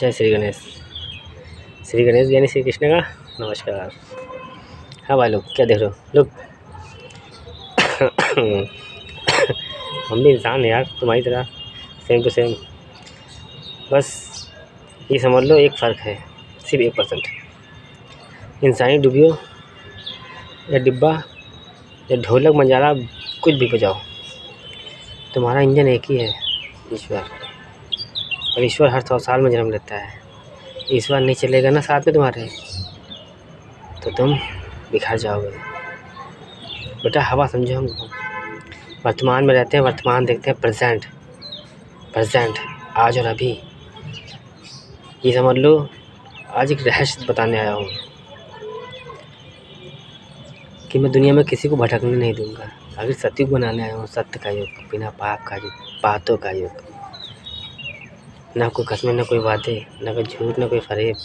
जय श्री गणेश। श्री गणेश यानी श्री कृष्ण का नमस्कार। हाँ भाई लोग, क्या देख रहे हो लोग? हम भी इंसान हैं यार, तुम्हारी तरह, सेम टू सेम। बस ये समझ लो, एक फ़र्क है, सिर्फ 1%। इंसानी डुबियो या डिब्बा या ढोलक मंजारा कुछ भी बजाओ, तुम्हारा इंजन एक ही है, ईश्वर। और ईश्वर हर 100 साल में जन्म लेता है। ईश्वर नहीं चलेगा ना साथ में तुम्हारे, तो तुम बिखर जाओगे। बेटा हवा समझो हमको, वर्तमान में रहते हैं, वर्तमान देखते हैं, प्रेजेंट आज और अभी। ये समझ लो, आज एक रहस्य बताने आया हूँ कि मैं दुनिया में किसी को भटकने नहीं दूंगा। अगर सतयुग बनाने आया हूँ, सत्य का युग, बिना पाप का युग, बातों का युग। ना कोई कसमें, ना कोई वादे, ना कोई झूठ, ना कोई फरेब।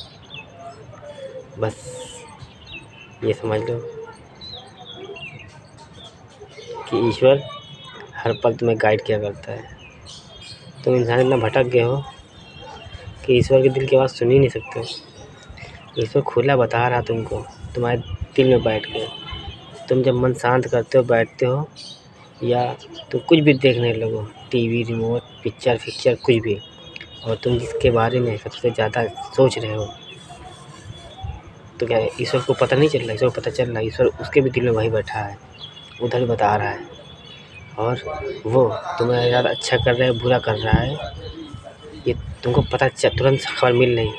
बस ये समझ लो कि ईश्वर हर पल तुम्हें गाइड किया करता है। तुम इंसान इतना भटक गए हो कि ईश्वर के दिल की आवाज़ सुन ही नहीं सकते। ईश्वर खुला बता रहा तुमको, तुम्हारे दिल में बैठ के। तुम जब मन शांत करते हो, बैठते हो, या तुम कुछ भी देखने लगो, टीवी, रिमोट, पिक्चर कुछ भी, और तुम जिसके बारे में सबसे ज़्यादा सोच रहे हो, तो क्या ईश्वर को पता नहीं चल रहा? ईश्वर को पता चल रहा है। ईश्वर उसके भी दिल में वही बैठा है, उधर ही बता रहा है, और वो तुम्हें ज़्यादा अच्छा कर रहा है, बुरा कर रहा है, ये तुमको पता तुरंत खबर मिल रही।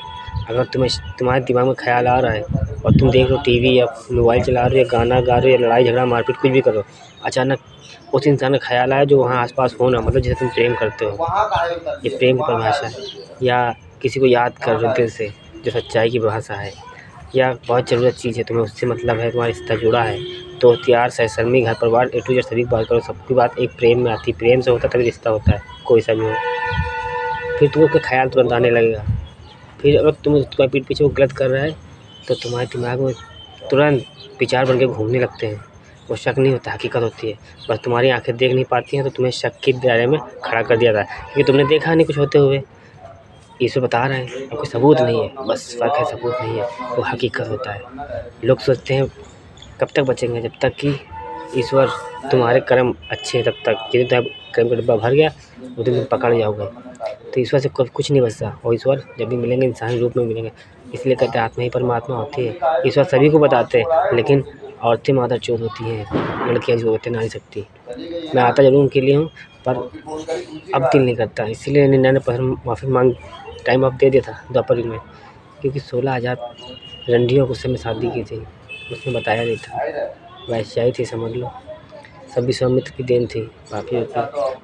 अगर तुम्हारे दिमाग में ख्याल आ रहा है और तुम देख रहे हो टीवी या मोबाइल चला रहे हो या गाना गा रहे हो या लड़ाई झगड़ा मारपीट कुछ भी करो, अचानक उस इंसान का ख्याल आया जो वहाँ आसपास हो ना, मतलब जिसे तुम प्रेम करते हो, ये प्रेम की परिभाषा है। या किसी को याद कर रहे हो दिल से, जो सच्चाई की भाषा है। या बहुत ज़रूरत चीज़ है, तुम्हें उससे मतलब है, तुम्हारा रिश्ता जुड़ा है, तो त्यार सहकर्मी, घर परिवार, A to Z सभी की बात करो, सबकी बात एक प्रेम में आती है। प्रेम से होता तभी रिश्ता होता है, कोई सा भी हो। फिर तुमको उसका ख्याल तुरंत आने लगेगा। फिर अगर तुम्हारे पीठ पीछे वो गलत कर रहा है, तो तुम्हारे दिमाग में तुरंत विचार बन के घूमने लगते हैं। वो शक नहीं होता, हकीकत होती है। बस तुम्हारी आंखें देख नहीं पाती हैं, तो तुम्हें शक के दायरे में खड़ा कर दिया जाता है, क्योंकि तुमने देखा नहीं कुछ होते हुए। ईश्वर बता रहे हैं, और कोई सबूत नहीं है, बस फ़र्क है, सबूत नहीं है, वो हकीकत होता है। लोग सोचते हैं कब तक बचेंगे, जब तक कि ईश्वर तुम्हारे कर्म अच्छे हैं तब तक। जिस दिन कर्म का डिब्बा भर गया, उस दिन तुम पकड़ जाओगे। तो ईश्वर से कुछ नहीं बचता, और ईश्वर जब भी मिलेंगे इंसानी रूप में मिलेंगे। इसलिए कहते हैं आत्मा ही परमात्मा होती है। ईश्वर सभी को बताते हैं, लेकिन औरतें मादरचोद होती हैं, लड़कियाँ जो होती हैं नारी शक्ति। मैं आता ज़रूर उनके लिए हूँ, पर अब दिल नहीं करता। इसीलिए 99% माफ़ी मांग टाइम अब दे दिया था द्वापर युग में, क्योंकि 16,000 रंडियों को उससे मैं शादी की थी, उसमें बताया नहीं था। वैश्याई थी, समझ लो। सब विश्वामित्र की देन थी, पापियों की।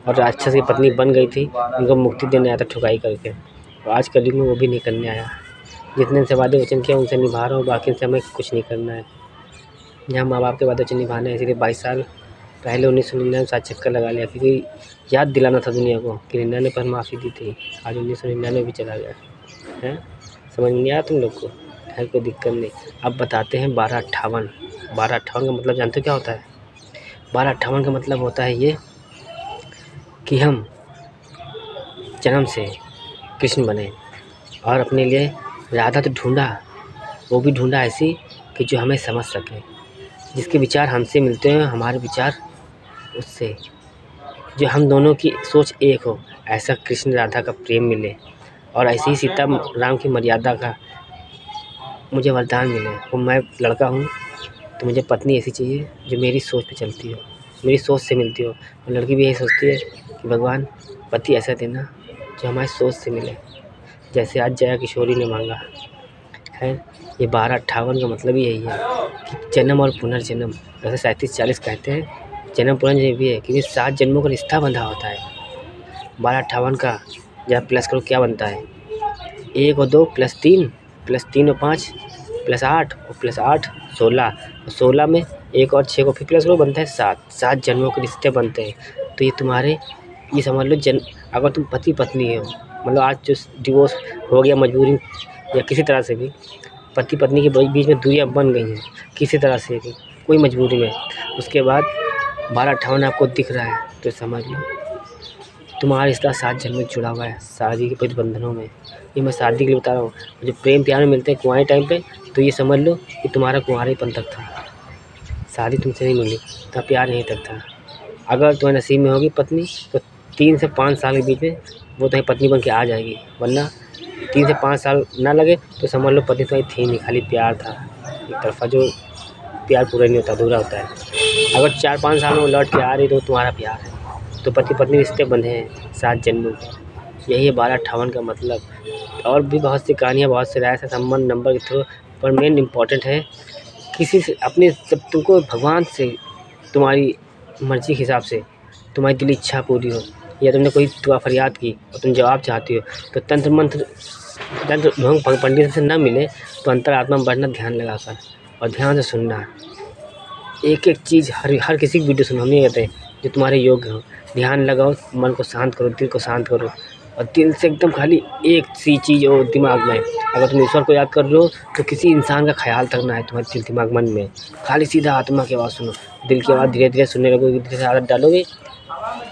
और राक्षस की पत्नी बन गई थी, उनको मुक्ति देने आया था ठुकाई करके। और आज कलयुग में वो भी नहीं करने आया। जितने से वादे वचन किया उनसे निभा रहा हूँ, बाकी से हमें कुछ नहीं करना है। यहाँ माँ बाप के वादे वचन निभाने हैं, इसीलिए 22 साल पहले 1999 साथ चक्कर लगा लिया, क्योंकि याद दिलाना था दुनिया को कि 99 पर माफ़ी दी थी। आज 1999 भी चला गया है। समझ में नहीं आया तुम लोग को? है कोई दिक्कत नहीं। अब बताते हैं 1258। 1258 का मतलब जानते हो क्या होता है? 1258 का मतलब होता है ये कि हम जन्म से कृष्ण बने, और अपने लिए राधा तो ढूंढा, वो भी ढूंढा ऐसी कि जो हमें समझ सके, जिसके विचार हमसे मिलते हैं, हमारे विचार उससे, जो हम दोनों की सोच एक हो। ऐसा कृष्ण राधा का प्रेम मिले, और ऐसे ही सीता राम की मर्यादा का मुझे वरदान मिले। और मैं लड़का हूँ, तो मुझे पत्नी ऐसी चाहिए जो मेरी सोच पे चलती हो, मेरी सोच से मिलती हो। और लड़की भी यही सोचती है कि भगवान पति ऐसा देना जो हमारी सोच से मिले, जैसे आज जया किशोरी ने मांगा है। ये 1258 का मतलब ही यही है कि जन्म और पुनर्जन्म। वैसे 37-40 कहते हैं, जन्म पुनर्जन्म भी है, क्योंकि 7 जन्मों का रिश्ता बंधा होता है। 1258 का जब प्लस करो क्या बनता है? 1 और 2 + 3 + 3 और 5 + 8 और +8 16, और 16 में 1 और 6 को फिर प्लस करो, बनता है 7। 7 जन्मों के रिश्ते बनते हैं। तो ये तुम्हारे, ये समझ लो अगर तुम पति पत्नी हो, मतलब आज जो डिवोर्स हो गया मजबूरी या किसी तरह से भी, पति पत्नी के बीच में दूरियां बन गई हैं किसी तरह से भी, कोई मजबूरी में, उसके बाद 1258 आपको दिख रहा है, तो समझ लो तुम्हारा रिश्ता 7 जन्म में जुड़ा हुआ है, शादी के कुछ बंधनों में। ये मैं शादी के लिए बता रहा हूँ। जो प्रेम प्यार में मिलते हैं कुंवारे टाइम पे, तो ये समझ लो कि तुम्हारा कुंवारेपन तक था, शादी तुमसे नहीं मिली तो प्यार यहीं तक था। अगर तुम्हारे नसीब में होगी पत्नी तो 3 से 5 साल के बीच में वो तुम्हारी पत्नी बन के आ जाएगी, वरना 3 से 5 साल ना लगे तो समझ लो पत्नी तुम्हारी थी नहीं, खाली प्यार था एक तरफा, जो प्यार पूरा नहीं होता, अधूरा होता है। अगर 4-5 साल में वो लौट के आ रही तो तुम्हारा प्यार है, तो पति पत्नी रिश्ते बंधे हैं 7 जन्मों के। यही है 1258 का मतलब। और भी बहुत सी कहानियाँ, बहुत से राय से संबंध नंबर के थ्रू, पर मेन इम्पॉर्टेंट है किसी से अपने, जब तुमको भगवान से तुम्हारी मर्ज़ी के हिसाब से तुम्हारी दिली इच्छा पूरी हो, या तुमने कोई दुआ फरियाद की और तुम जवाब चाहती हो, तो तंत्र मंत्र ढोंग पंडित से ना मिले तो अंतरात्मा में बैठना ध्यान लगाकर और ध्यान से सुनना। एक एक चीज़ हर किसी की वीडियो सुनो, हम नहीं कहते हैं, जो तुम्हारे योग्य हो। ध्यान लगाओ, मन को शांत करो, दिल को शांत करो, और दिल से एकदम खाली एक सी चीज़ हो दिमाग में। अगर तुम ईश्वर को याद कर रहे हो तो किसी इंसान का ख्याल तक ना है तुम्हारे दिल दिमाग मन में, खाली सीधा आत्मा की आवाज़ सुनो। दिल की आवाज़ धीरे धीरे सुनने लगोगे, धीरे धीरे आदत डालोगे,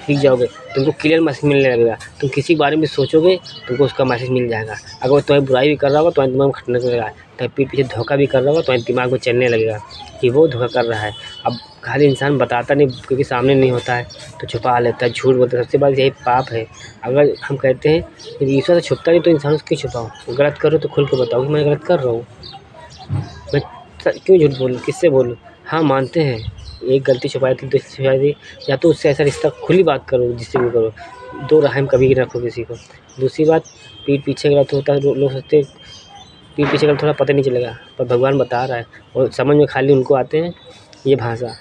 सीख जाओगे, तुमको क्लियर मैसेज मिलने लगेगा। तुम किसी के बारे में सोचोगे तुमको उसका मैसेज मिल जाएगा। अगर वो तुम्हें बुराई भी कर रहा होगा तुम्हारे दिमाग में खटने लगेगा, तो पीठ पीछे धोखा भी कर रहा होगा तुम्हारे दिमाग में चलने लगेगा कि वो धोखा कर रहा है। अब खाली इंसान बताता नहीं क्योंकि सामने नहीं होता है तो छुपा लेता है, झूठ बोलता है, सबसे बड़ा यही पाप है। अगर हम कहते हैं कि ईश्वर से छुपता नहीं तो इंसान से क्यों छुपाओ, गलत करो तो खुल के बताओ कि मैं गलत कर रहा हूँ, मैं क्यों झूठ बोलूँ, किससे बोलूँ। हाँ मानते हैं एक गलती छुपाई थी, दूसरी छुपाई थी, या तो उससे ऐसा रिश्ता खुली बात करो जिससे भी करो, दो रहम कभी ना रखो किसी को। दूसरी बात, पीठ पीछे गलत होता है, लोग सोचते हैं पीठ पीछे गलत थोड़ा पता नहीं चलेगा, पर भगवान बता रहा है और समझ में खाली उनको आते हैं ये भाषा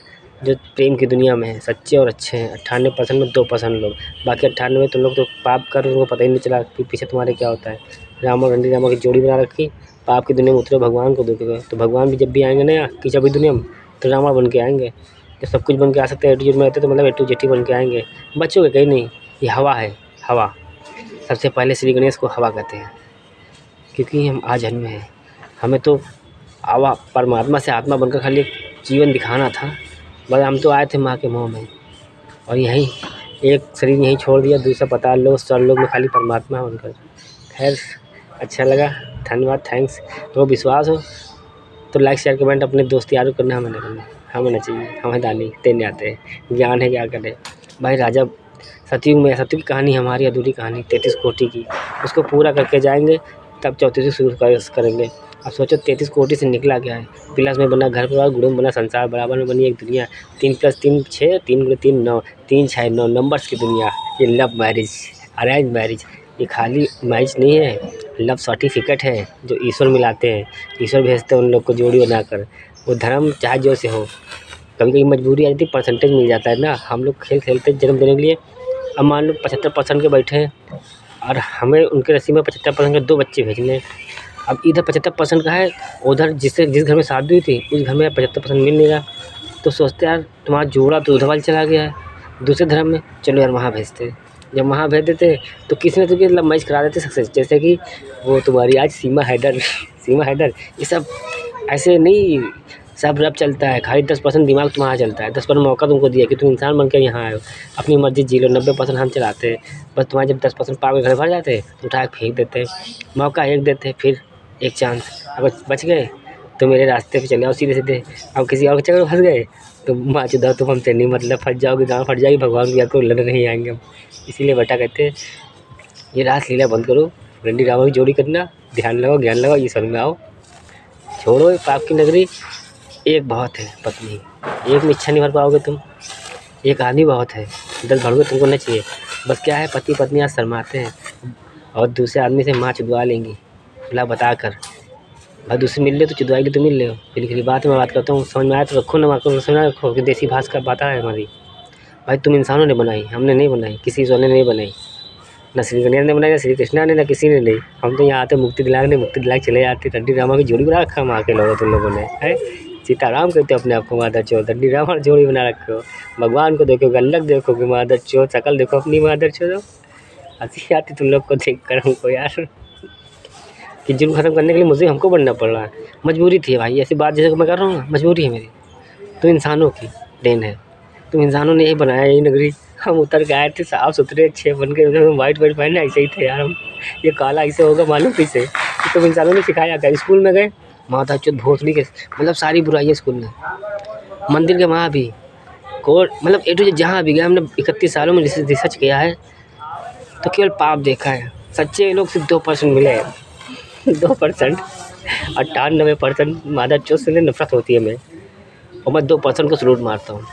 जो प्रेम की दुनिया में है, सच्चे और अच्छे हैं। 98% में 2% लोग, बाकी 98 तुम लोग तो पाप कर, उनको पता ही नहीं चला कि पीछे तुम्हारे क्या होता है। राम और रणधीर रामा की जोड़ी बना रखी, पाप की दुनिया में उतरे, भगवान को देखोगे तो भगवान भी जब भी आएंगे ना कीचड़ की दुनिया में तो रावण बन के आएंगे। जब सब कुछ बन के आ सकते हैं, एटीट्यूड में रहते तो मतलब A to Z बन के आएंगे, बच्चों के कहीं नहीं। ये हवा है, हवा। सबसे पहले श्री गणेश को हवा कहते हैं क्योंकि हम आज जन्मे हैं, हमें तो आवा परमात्मा से आत्मा बनकर खाली जीवन दिखाना था, बस हम तो आए थे माँ के मुँह में, और यहीं एक शरीर यहीं छोड़ दिया, दूसरा पाताल लोक स्वर्गलोक में खाली परमात्मा बनकर। खैर अच्छा लगा, धन्यवाद, थैंक्स। तो विश्वास हो तो लाइक शेयर कमेंट अपने दोस्त यारों करना, हमें नहीं करना, हमें ना चाहिए, हमें दानी देने आते हैं, ज्ञान है क्या करें भाई। राजा सतयुग में, सतयुग की कहानी हमारी अधूरी कहानी 33 कोटि की, उसको पूरा करके जाएंगे तब 34 शुरू करेंगे। अब सोचो 33 कोटि से निकला क्या है, प्लस में बना घर परिवार, गुणों में बना संसार, बराबर में बनी एक दुनिया, 3 + 3 6, 3 × 3 9, 3 6 9 नंबर्स की दुनिया। ये लव मैरिज, अरेंज मैरिज, ये खाली मैरिज नहीं है, लव सर्टिफिकेट है जो ईश्वर मिलाते हैं, ईश्वर भेजते हैं उन लोग को जोड़ी बनाकर। वो धर्म चाहे जो से हो, कभी कभी मजबूरी आ जाती है, परसेंटेज मिल जाता है ना। हम लोग खेल खेलते जन्म देने के लिए, अब मान लो 75% के बैठे हैं और हमें उनके नसीब में 75% के 2 बच्चे भेजने हैं। अब इधर 75% का है, उधर जिस घर में शादी हुई थी उस घर में 75% मिल नहीं रहा, तो सोचते यार तुम्हारा जोड़ा तो उधर वाले चला गया है दूसरे धर्म में, चलो यार वहाँ भेजते हैं। जब वहाँ भेज देते तो किसी न किसी लव मैरिज करा देते सक्सेस, जैसे कि वो तुम्हारी आज सीमा हैदर सीमा हैदर, ये सब ऐसे नहीं, सब रब चलता है, खाली 10% दिमाग तुम्हारा चलता है, 10% मौका तुमको दिया कि तुम इंसान बनकर यहाँ आए हो, अपनी मर्जी जी लो। 90% हम चलाते हैं, बस तुम्हारे जब 10% पाप के घर भर जाते हैं तो उठा के फेंक देते हैं, मौका एक देते हैं, फिर एक चांस, अगर बच गए तो मेरे रास्ते पे चले आओ सीधे सीधे, अब किसी और के चक्कर में फंस गए तो माँ चुदा तुम हमसे नहीं, मतलब फंस जाओगे, गाँव फट जाएगी, भगवान की याद को लड़ने नहीं आएंगे हम। इसीलिए बेटा कहते हैं ये रास लीला बंद करो, रणधीर रामा की जोड़ी करना, ध्यान लगाओ, ज्ञान लगाओ, ये समझ में आओ, छोड़ो पाप की नगरी। एक बहुत है पत्नी, एक में इच्छा नहीं भर पाओगे तुम, एक आदमी बहुत है, 10 भरोगे तुमको नहीं चाहिए। बस क्या है, पति पत्नी आज शर्माते हैं और दूसरे आदमी से माँ चुदवा लेंगी खुला बता कर, भाई दूसरे मिल ले तो चुदवाएगी तो मिल ले। फिर खिली बात मैं बात करता हूँ, समझ में आया तो रखो, ना मार्को समझ में रखो कि देसी भाषा का बात है हमारी। भाई तुम इंसानों ने बनाई, हमने नहीं बनाई, किसी ईश्वर ने नहीं बनाई, ना श्री गणेश ने बनाई, ना श्री कृष्णा ने, ना किसी ने नहीं। हम तो यहाँ आते मुक्ति दिलाने, मुक्ति दिला चले जाते। रणधीर रामा की जोड़ी बना रखा माँ के लोगों तुम लोगों ने है, सीताराम कहते हो अपने आप को मादर चोर, रणधीर रामा जोड़ी बना रखे हो। भगवान को देखोगे अलग देखोगे मादर चोर, शकल देखो अपनी मादर चोर। हंसी आती तुम लोग को देख कर हमको यार, कि जुर्म खत्म करने के लिए मुझे हमको बनना पड़ रहा है, मजबूरी थी भाई, ऐसी बात जैसे मैं कर रहा हूँ ना, मजबूरी है मेरी। तो इंसानों की देन है, तुम इंसानों ने यही बनाया, यही नगरी हम उतर के आए थे साफ सुथरे अच्छे बन के, वाइट वाइट पहने ऐसे ही थे यार हम। ये काला ऐसे होगा मालूम कैसे? तो इंसानों ने सिखाया था। स्कूल में गए, माता चौथ भोसड़ी के मतलब सारी बुराइयाँ स्कूल में, मंदिर के वहाँ भी कोर्ट मतलब ए टू जेड जहाँ भी गया हमने 31 सालों में रिसर्च किया है तो केवल पाप देखा है। सच्चे लोग सिर्फ 2% मिले हैं 2%। 98% माता चौथ से नफरत होती है मैं, और मैं 2% को सलूट मारता हूँ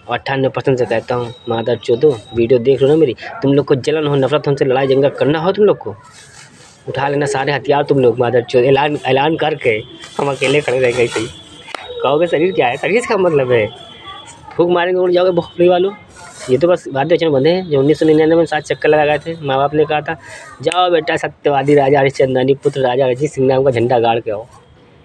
और 98% से कहता हूँ माता चौथो वीडियो देख लो ना मेरी, तुम लोग को जलन हो, नफरत हमसे, लड़ाई जंगा करना हो तुम लोग को, उठा लेना सारे हथियार तुम लोग माता चौथ, ऐलान करके हम अकेले खड़े रहेंगे ऐसे ही। कहोगे शरीर क्या है? शरीर का मतलब है फूंक मारेंगे उड़ जाओगे भोसड़ी वालों। ये तो बस वाद्य वचन बंधे हैं जो 1999 में 7 चक्कर लगा गए थे। माँ बाप ने कहा था जाओ बेटा सत्यवादी राजा हरिश्चंद्र पुत्र राजा रणजीत सिंह नाम का झंडा गाड़ के आओ।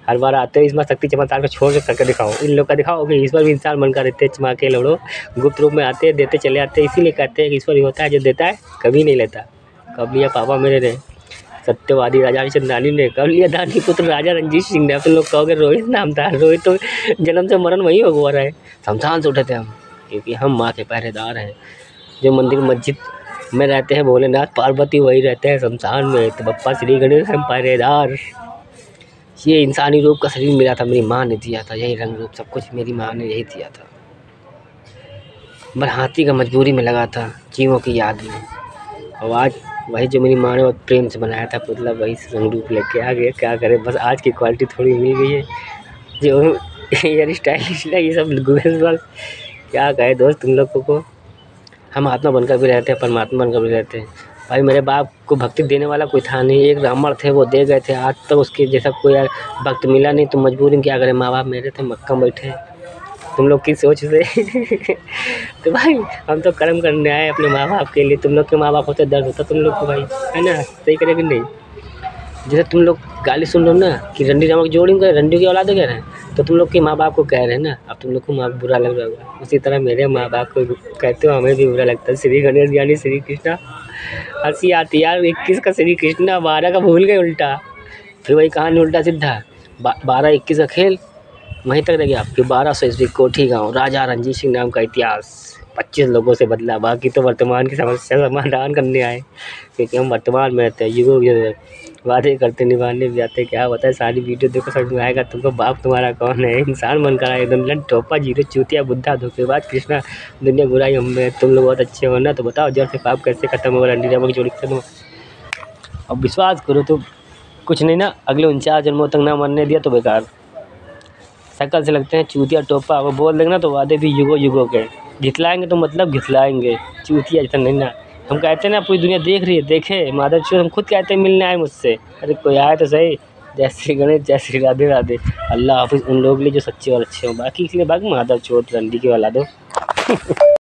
हर बार आते हो इस बार शक्ति चमत्कार को छोड़ के करके दिखाओ। इन लोग का दिखाओ कि ईश्वर भी इंसान बनकर रहते, चमाके लड़ो, गुप्त रूप में आते देते चले आते हैं। इसीलिए कहते हैं कि ईश्वर ही होता है जो देता है कभी नहीं लेता। कब लिया पापा मेरे ने, सत्यवादी राजा हरिश्चंद्र ने, कब लिया दानी पुत्र राजा रणजीत सिंह ने। तुम लोग कहोगे रोहित नाम था, रोहित तो जन्म से मरण वही हो रहा है। शमशान से उठे थे हम, क्योंकि हम माँ के पहरेदार हैं। जो मंदिर मस्जिद में रहते हैं भोलेनाथ पार्वती वही रहते हैं शमशान में, तो बप्पा श्री गणेश हम पहरेदार। ये इंसानी रूप का शरीर मिला था, मेरी माँ ने दिया था, यही रंग रूप सब कुछ मेरी माँ ने यही दिया था। पर हाथी का मजबूरी में लगा था जीवों की याद में, और आज वही जो मेरी माँ ने बहुत प्रेम से बनाया था पुतला वही रंग रूप लेके आ गया। क्या करें, बस आज की क्वालिटी थोड़ी मिल गई है जो हेयर स्टाइलिश है ये सब बस। क्या कहे दोस्त तुम लोगों को, हम आत्मा बनकर भी रहते हैं परमात्मा बनकर भी रहते हैं। भाई मेरे बाप को भक्ति देने वाला कोई था नहीं, एक ब्राह्मण थे वो दे गए थे, आज तक उसके जैसा कोई भक्त मिला नहीं। तो मजबूरी में क्या करें, माँ बाप मेरे थे मक्का में बैठे, तुम लोग की सोच से तो भाई हम तो कर्म करने आए अपने माँ बाप के लिए। तुम लोग के माँ बाप होते दर्द होता तुम लोग को भाई, है ना? सही करे कि नहीं? जैसे तुम लोग गाली सुन रहे हो ना कि रंडी रामा की जोड़ी में रंडी की औलाद कह रहे हैं, तो तुम लोग के माँ बाप को कह रहे हैं ना, अब तुम लोग को माँ बुरा लग रहा होगा। उसी तरह मेरे माँ बाप को कहते हो हमें भी बुरा लगता है। श्री गणेश ज्ञानी श्री कृष्णा, हंसी आती यार 21 का श्री कृष्णा 12 का भूल गए उल्टा, फिर वही कहानी उल्टा सीधा 12-21 का खेल वहीं तक रह गया। फिर 1200 ईस्वी कोठी गाँव राजा रणजीत सिंह नाम का इतिहास 25 लोगों से बदला। बाकी तो वर्तमान की समस्या समाधान करने आए, क्योंकि हम वर्तमान में रहते हैं। युगों वादे करते निभाने भी आते, क्या होता है सारी वीडियो देखो समझ में आएगा तुमको। बाप तुम्हारा कौन है? इंसान बनकर आए एकदम लन टोपा जीरो चूतिया बुद्धा धोखेबाज कृष्णा दुनिया बुराई हम में। तुम लोग बहुत अच्छे हो ना, तो बताओ जड़ से पाप कैसे खत्म होगा, रंडी रामा की जोड़ी खत्म हो। अब विश्वास करो तो कुछ नहीं ना, अगले 49 जन्मों तक ना मरने दिया तो बेकार। शक्ल से लगते हैं चूतिया टोपा, वो बोल देंगे ना तो वादे भी युगों युगों के। घिसलाएंगे तो मतलब घिसलाएंगे, चूतिया जैसा नहीं ना। हम कहते हैं ना पूरी दुनिया देख रही है, देखे माधव चौथ, हम खुद कहते हैं मिलने आए मुझसे। अरे कोई आए तो सही। जय श्री गणेश, जय श्री राधे राधे। अल्लाह हाफिज़ उन लोगों के लिए जो सच्चे और अच्छे हों, बाकी इसलिए बाकी माधव चौथ रंडी के वाला दो।